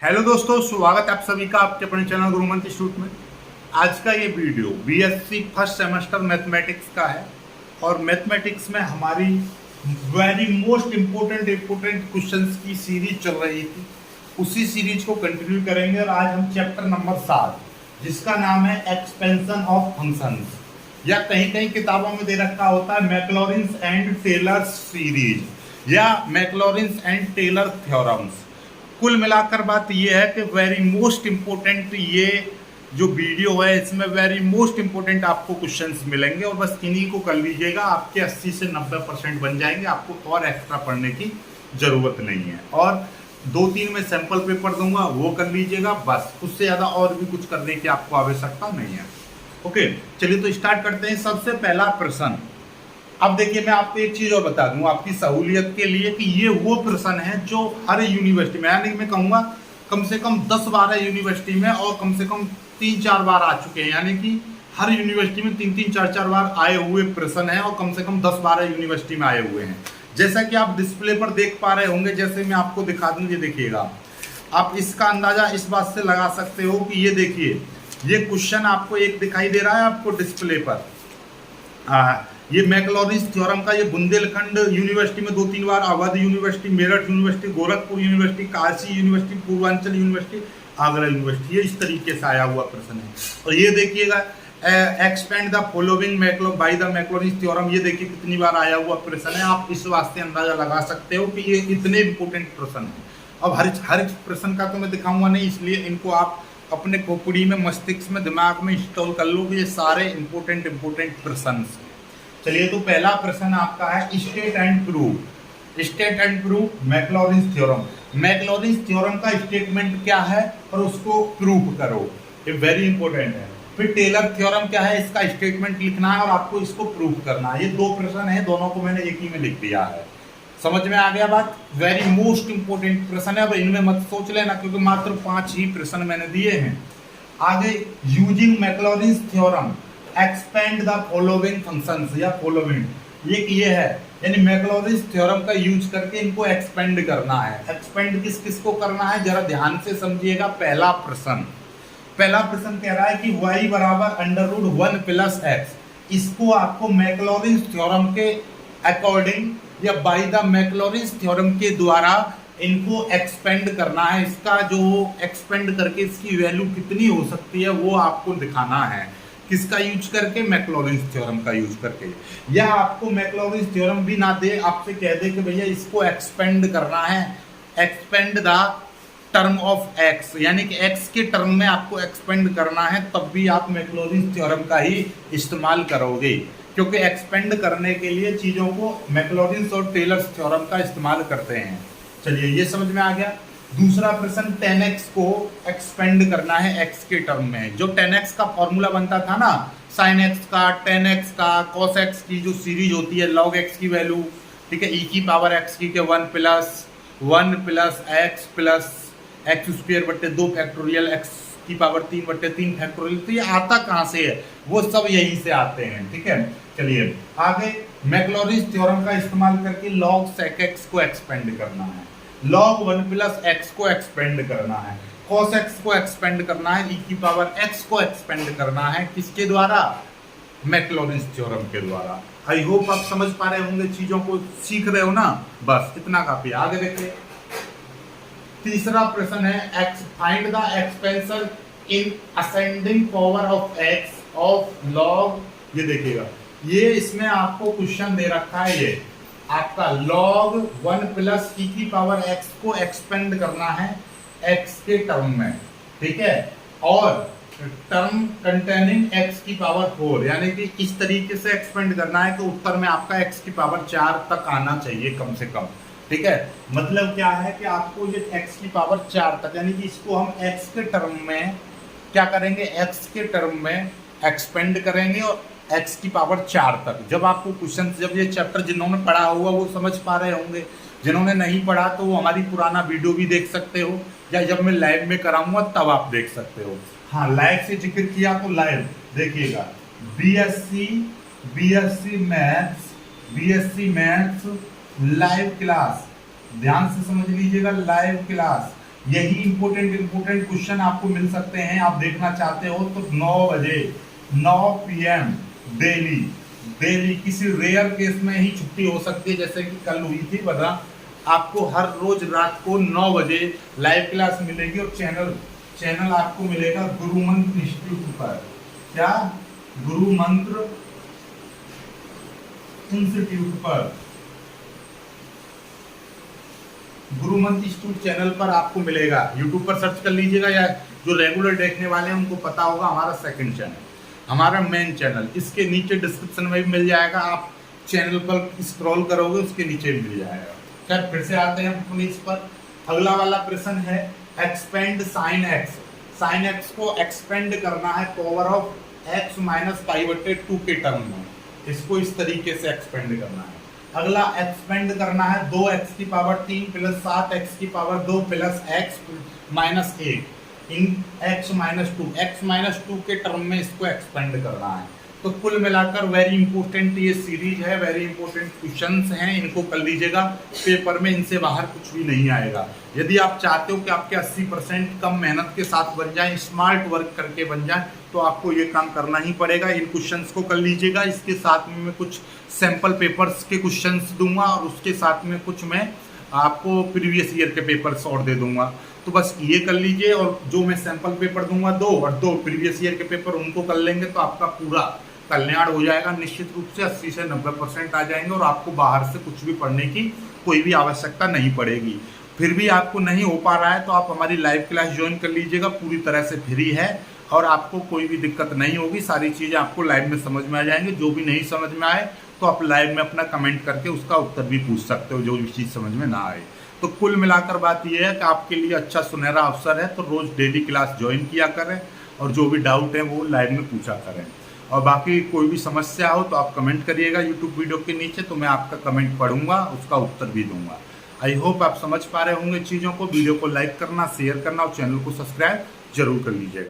Hello दोस्तों, स्वागत है आप सभी का आपके अपने चैनल गुरुमंत्र इंस्टीट्यूट में। आज का ये video BSc first semester mathematics का है और मैथमेटिक्स में हमारी वेरी मोस्ट इम्पोर्टेंट क्वेश्चंस की सीरीज चल रही थी। उसी सीरीज को कंटिन्यू करेंगे और आज हम चैप्टर नंबर 7 जिसका नाम है एक्सपेंशन ऑफ फंक्शंस, या कहीं कहीं किताबों में दे रखा होता है मैक्लॉरिन्स एंड टेलर सीरीज या मैक्लॉरिन्स एंड टेलर थ्योरम्स। कुल मिलाकर बात यह है कि वेरी मोस्ट इम्पोर्टेंट ये जो वीडियो है इसमें वेरी मोस्ट इम्पोर्टेंट आपको क्वेश्चंस मिलेंगे और बस इन्हीं को कर लीजिएगा, आपके 80 से 90% बन जाएंगे। आपको और एक्स्ट्रा पढ़ने की ज़रूरत नहीं है और 2-3 में सैंपल पेपर दूंगा, वो कर लीजिएगा बस। उससे ज़्यादा और भी कुछ करने की आपको आवश्यकता नहीं है। ओके, चलिए तो स्टार्ट करते हैं। सबसे पहला प्रश्न, अब देखिए मैं आपको एक चीज और बता दूं आपकी सहूलियत के लिए कि ये वो प्रश्न है जो हर यूनिवर्सिटी में, यानी मैं कहूँगा कम से कम 10-12 यूनिवर्सिटी में और कम से कम 3-4 बार आ चुके हैं, यानी कि हर यूनिवर्सिटी में 3-3, 4-4 बार आए हुए प्रश्न है और कम से कम 10-12 यूनिवर्सिटी में आए हुए हैं। जैसा कि आप डिस्प्ले पर देख पा रहे होंगे, जैसे मैं आपको दिखा दूँ, ये देखिएगा, आप इसका अंदाजा इस बात से लगा सकते हो कि ये देखिए, ये क्वेश्चन आपको एक दिखाई दे रहा है आपको डिस्प्ले पर। ये मैक्लॉरिन्स थ्योरम का ये बुंदेलखंड यूनिवर्सिटी में 2-3 बार, Awadh university, Meerut university, Gorakhpur university, Kashi university, Purvanchal university, Agra university, ये इस तरीके से आया हुआ प्रश्न है। और ये देखिएगा expand the following by the Maclaurin's theorem, ये देखिए कितनी बार आया हुआ प्रश्न है। आप इस वास्ते अंदाजा लगा सकते हो कि ये इतने इंपॉर्टेंट प्रश्न है। अब हर प्रश्न का तो मैं दिखाऊंगा नहीं, इसलिए इनको आप अपने खोपड़ी में, मस्तिष्क में, दिमाग में इंस्टॉल कर लो कि ये सारे इंपॉर्टेंट प्रश्न। चलिए तो पहला प्रश्न आपका है state and proof Maclaurin's theorem. Maclaurin's theorem का स्टेटमेंट क्या है और उसको प्रूफ करो, ये वेरी इंपॉर्टेंट है। फिर टेलर थ्योरम क्या है, इसका स्टेटमेंट लिखना है और आपको इसको प्रूफ करना है। ये 2 प्रश्न है, दोनों को मैंने एक ही में लिख दिया है। समझ में आ गया बात? वेरी मोस्ट इंपॉर्टेंट प्रश्न है। अब इनमें मत सोच लेना क्योंकि मात्र 5 ही प्रश्न मैंने दिए हैं। आगे using Maclaurin's theorem expand the following functions या फॉलोइंग, ये है, यानी मैक्लॉरिन्स थ्योरम का यूज करके इनको एक्सपेंड करना है। एक्सपेंड किस को करना है, जरा ध्यान से समझिएगा। पहला प्रश्न कह रहा है कि y बराबर √1 + x, इसको आपको मैक्लॉरिन्स थ्योरम के अकॉर्डिंग या बाय द मैक्लॉरिन्स थ्योरम के द्वारा इनको एक्सपेंड करना है। इसका जो एक्सपेंड करके इसकी वैल्यू कितनी हो सकती है वो आपको दिखाना है। किसका यूज करके? मैक्लॉरिन्स थ्योरम का यूज करके। या आपको मैक्लॉरिन्स थ्योरम भी ना दे, आपसे कह दे कि भैया इसको एक्सपेंड करना है, expand the term of x, यानी कि एक्स के टर्म में आपको एक्सपेंड करना है, तब भी आप मैक्लॉरिन्स थ्योरम का ही इस्तेमाल करोगे, क्योंकि एक्सपेंड करने के लिए चीज़ों को मैक्लॉरिन्स और टेलर्स थ्योरम का इस्तेमाल करते हैं। चलिए ये समझ में आ गया। दूसरा प्रश्न 10x को एक्सपेंड करना है x के टर्म में। जो 10x का फॉर्मूला बनता था ना, sin x का, 10x का, cos x की जो सीरीज होती है, log x की वैल्यू, ठीक है, e की पावर x की के 1 + x + x² बट्टे 2 फैक्टोरियल, x की पावर 3 बट्टे 3 फैक्टोरियल। तो ये आता कहाँ से है? वो सब यहीं से आते हैं, ठीक है। चलिए आगे, मैक्लॉरिन्स थ्योरम का इस्तेमाल करके log sec x को एक्सपेंड करना है, log 1 + x को एक्सपेंड करना है, cos x को एक्सपेंड करना है, e की पावर x को एक्सपेंड करना है। किसके द्वारा? मैक्लॉरिन्स थ्योरम के द्वारा। आई होप आप समझ पा रहे होंगे, चीजों को सीख रहे हो ना, बस इतना काफी। आगे देखिए, तीसरा प्रश्न है find the expansion in ascending power of x of log, ये देखिएगा, ये इसमें आपको क्वेश्चन दे रखा है, ये आपका log 1 + e की पावर x को एक्सपेंड करना है x के टर्म में, ठीक है, और टर्म कंटेनिंग x की पावर 4, यानी कि इस तरीके से एक्सपेंड करना है कि उत्तर में आपका x की पावर 4 तक आना चाहिए कम से कम, ठीक है। मतलब क्या है कि आपको ये x की पावर 4 तक, यानी कि इसको हम x के टर्म में क्या करेंगे, x के टर्म में एक्सपेंड करेंगे और x की पावर 4 तक। जब आपको क्वेश्चन, जब ये चैप्टर जिन्होंने पढ़ा हुआ वो समझ पा रहे होंगे, जिन्होंने नहीं पढ़ा तो वो हमारी पुराना वीडियो भी देख सकते हो, या जब मैं लाइव में कराऊंगा तब आप देख सकते हो। हाँ, लाइव से जिक्र किया तो लाइव देखिएगा, बीएससी मैथ्स लाइव क्लास, ध्यान से समझ लीजिएगा, लाइव क्लास यही इंपोर्टेंट क्वेश्चन आपको मिल सकते हैं। आप देखना चाहते हो तो 9 बजे 9 PM डेली किसी रेयर केस में ही छुट्टी हो सकती है, जैसे कि कल हुई थी, वरना आपको हर रोज रात को 9 बजे लाइव क्लास मिलेगी और चैनल आपको मिलेगा गुरु मंत्र इंस्टीट्यूट पर। क्या? गुरु मंत्र इंस्टीट्यूट पर, गुरु मंत्र इंस्टीट्यूट चैनल पर आपको मिलेगा। यूट्यूब पर सर्च कर लीजिएगा, या जो रेगुलर देखने वाले हैं उनको पता होगा हमारा सेकंड चैनल, हमारा मेन चैनल, इसके नीचे डिस्क्रिप्शन में भी मिल जाएगा। आप चैनल पर स्क्रॉल करोगे उसके नीचे भी मिल जाएगा। खैर, फिर से आते हैं अपनी इस पर। अगला वाला प्रश्न है expand sine x. Sine x को एक्सपेंड करना है पावर ऑफ x माइनस पाई/2 के टर्म में। इसको इस तरीके से एक्सपेंड करना है। अगला एक्सपेंड करना है 2x की पावर 3 प्लस 7x की पावर 2 प्लस x माइनस 1 इन x माइनस 2 के टर्म में इसको एक्सपेंड करना है। तो कुल मिलाकर वेरी इंपॉर्टेंट ये सीरीज है, वेरी इंपॉर्टेंट क्वेश्चंस हैं, इनको कर लीजिएगा। पेपर में इनसे बाहर कुछ भी नहीं आएगा। यदि आप चाहते हो कि आपके 80% कम मेहनत के साथ बन जाए, स्मार्ट वर्क करके बन जाए, तो आपको ये काम करना ही पड़ेगा। इन क्वेश्चंस को कर लीजिएगा। इसके साथ में मैं कुछ सैम्पल पेपर्स के क्वेश्चंस दूंगा और उसके साथ में कुछ मैं आपको प्रीवियस ईयर के पेपर्स और दे दूंगा। तो बस ये कर लीजिए, और जो मैं सैम्पल पेपर दूंगा 2 और 2 प्रीवियस ईयर के पेपर, उनको कर लेंगे तो आपका पूरा कल्याण हो जाएगा। निश्चित रूप से 80 से 90% आ जाएंगे और आपको बाहर से कुछ भी पढ़ने की कोई भी आवश्यकता नहीं पड़ेगी। फिर भी आपको नहीं हो पा रहा है तो आप हमारी लाइव क्लास ज्वाइन कर लीजिएगा, पूरी तरह से फ्री है और आपको कोई भी दिक्कत नहीं होगी। सारी चीज़ें आपको लाइव में समझ में आ जाएंगी। जो भी नहीं समझ में आए तो आप लाइव में अपना कमेंट करके उसका उत्तर भी पूछ सकते हो, जो भी चीज़ समझ में ना आए। तो कुल मिलाकर बात यह है कि आपके लिए अच्छा सुनहरा अवसर है, तो रोज़ डेली क्लास ज्वाइन किया करें और जो भी डाउट है वो लाइव में पूछा करें। और बाकी कोई भी समस्या हो तो आप कमेंट करिएगा यूट्यूब वीडियो के नीचे, तो मैं आपका कमेंट पढ़ूंगा, उसका उत्तर भी दूंगा। आई होप आप समझ पा रहे होंगे चीज़ों को। वीडियो को लाइक करना, शेयर करना और चैनल को सब्सक्राइब जरूर कर लीजिएगा।